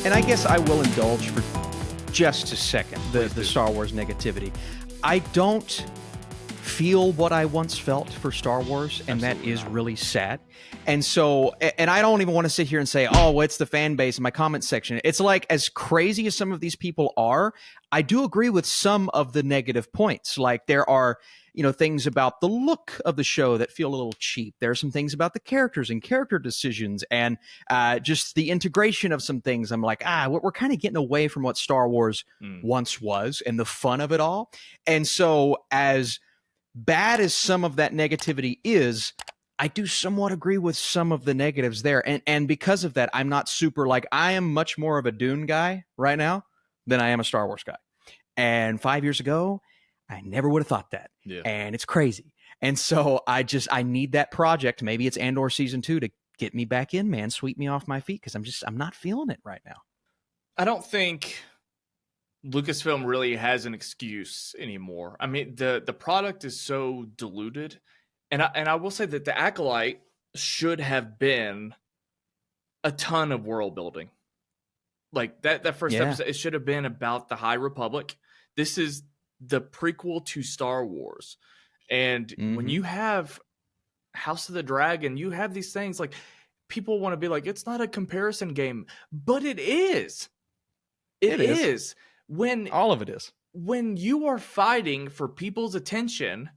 And I guess I will indulge for just a second the Star Wars negativity. I don't feel what I once felt for Star Wars, and that is really sad. And so, and I don't even want to sit here and say, oh, it's the fan base in my comment section. It's like, as crazy as some of these people are, I do agree with some of the negative points. Like, there are, things about the look of the show that feel a little cheap. There are some things about the characters and character decisions and just the integration of some things. I'm like, we're kind of getting away from what Star Wars once was and the fun of it all. And so, as bad as some of that negativity is, I do somewhat agree with some of the negatives there. And because of that, I'm not super I am much more of a Dune guy right now than I am a Star Wars guy. And 5 years ago, I never would have thought that. Yeah. And it's crazy. And so I need that project. Maybe it's Andor season 2 to get me back in, man, sweep me off my feet, because I'm not feeling it right now. I don't think Lucasfilm really has an excuse anymore. I mean, the product is so diluted. And I will say that the Acolyte should have been a ton of world building. Like that first episode, it should have been about the High Republic. This is the prequel to Star Wars. And when you have House of the Dragon, you have these things like people want to be like, it's not a comparison game, but it is. It is. When all of it is. When you are fighting for people's attention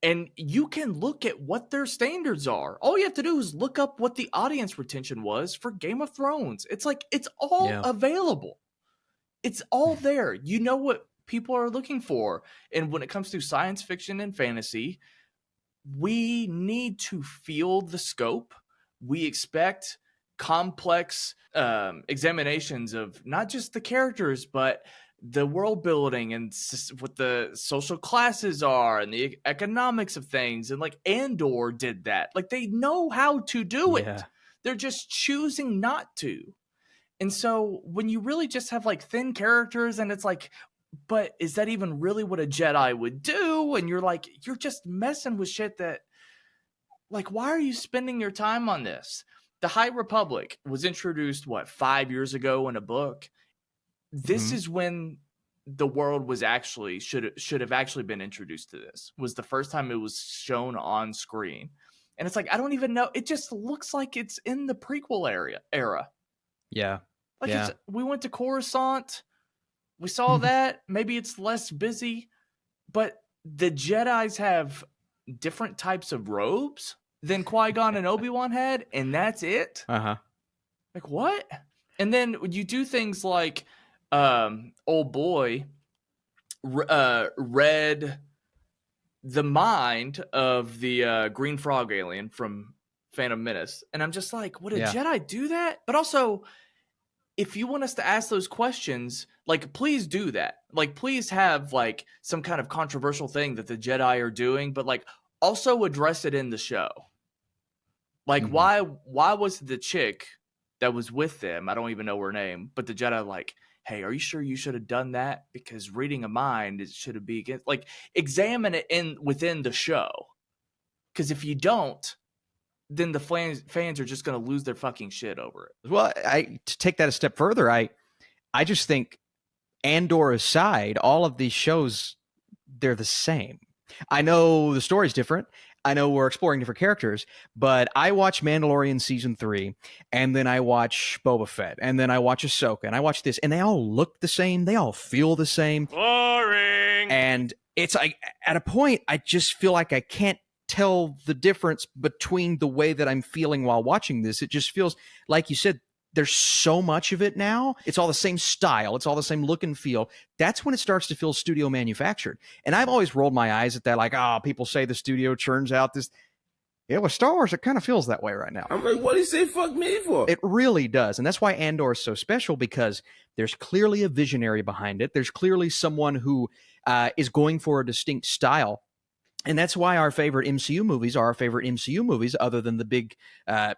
and you can look at what their standards are, all you have to do is look up what the audience retention was for Game of Thrones. It's like, it's all available. It's all there. You know what people are looking for. And when it comes to science fiction and fantasy, we need to feel the scope. We expect complex examinations of not just the characters, but the world building and what the social classes are and the economics of things. And like Andor did that. Like, they know how to do it. They're just choosing not to. And so when you really just have like thin characters and it's like, but is that even really what a Jedi would do? And you're like, you're just messing with shit that, like, why are you spending your time on this? The High Republic was introduced, 5 years ago in a book. This is when the world was actually, should have actually been introduced to this. Was the first time it was shown on screen. And it's like, I don't even know. It just looks like it's in the prequel era. Yeah. Like, we went to Coruscant. We saw that. Maybe it's less busy, but the Jedis have different types of robes than Qui-Gon and Obi-Wan had, and that's it. Like, what? And then you do things like, old boy read the mind of the Green Frog alien from Phantom Menace, and I'm just like, would a Jedi do that? But also, if you want us to ask those questions, like, please do that. Like, please have like some kind of controversial thing that the Jedi are doing, but like also address it in the show. Like, why was the chick that was with them, I don't even know her name, but the Jedi like, hey, are you sure you should have done that? Because reading a mind, it should be against, like, examine it within the show. Because if you don't, then the fans are just going to lose their fucking shit over it. Well, to take that a step further, I just think, Andor aside, all of these shows, they're the same. I know the story's different. I know we're exploring different characters, but I watch Mandalorian season 3, and then I watch Boba Fett, and then I watch Ahsoka, and I watch this, and they all look the same. They all feel the same. Boring. And it's like, at a point, I just feel like I can't tell the difference between the way that I'm feeling while watching this. It just feels, like you said, there's so much of it now. It's all the same style. It's all the same look and feel. That's when it starts to feel studio manufactured. And I've always rolled my eyes at that, like, people say the studio churns out this. Yeah, with Star Wars, it kind of feels that way right now. I'm like, what do you say fuck me for? It really does. And that's why Andor is so special, because there's clearly a visionary behind it. There's clearly someone who is going for a distinct style. And that's why our favorite MCU movies are our favorite MCU movies, other than the big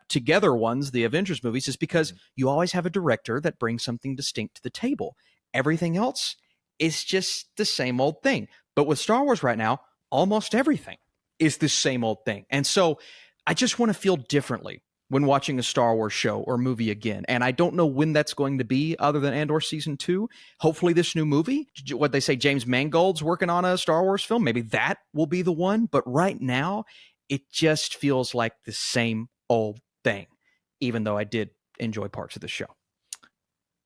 together ones, the Avengers movies, is because you always have a director that brings something distinct to the table. Everything else is just the same old thing. But with Star Wars right now, almost everything is the same old thing. And so I just want to feel differently when watching a Star Wars show or movie again. And I don't know when that's going to be other than Andor Season 2. Hopefully this new movie, what they say, James Mangold's working on a Star Wars film. Maybe that will be the one. But right now, it just feels like the same old thing, even though I did enjoy parts of the show.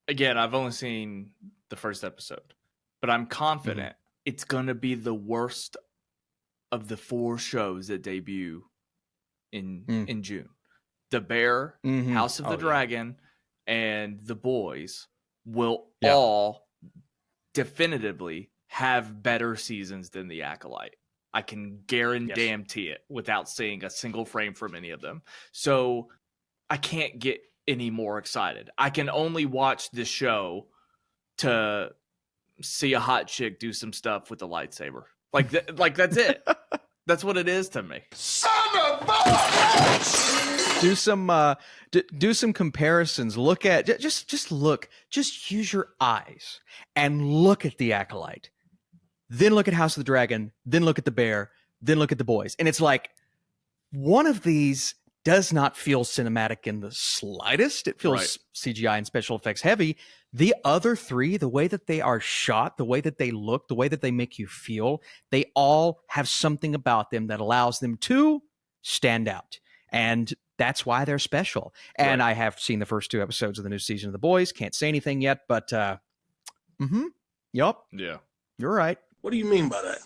Again, I've only seen the first episode, but I'm confident it's going to be the worst of the 4 shows that debut in June. The Bear, House of the Dragon, and The Boys will all definitively have better seasons than The Acolyte. I can guarantee it without seeing a single frame from any of them. So I can't get any more excited. I can only watch this show to see a hot chick do some stuff with a lightsaber. Like that's it. That's what it is to me. Son of a bitch! Do some comparisons. Look at just use your eyes and look at The Acolyte. Then look at House of the Dragon, then look at The Bear, then look at The Boys. And it's like one of these does not feel cinematic in the slightest. It feels CGI and special effects heavy. The other 3, the way that they are shot, the way that they look, the way that they make you feel, they all have something about them that allows them to stand out. And that's why they're special. And I have seen the first 2 episodes of the new season of The Boys. Can't say anything yet, but yup. Yeah. You're right. What do you mean by that?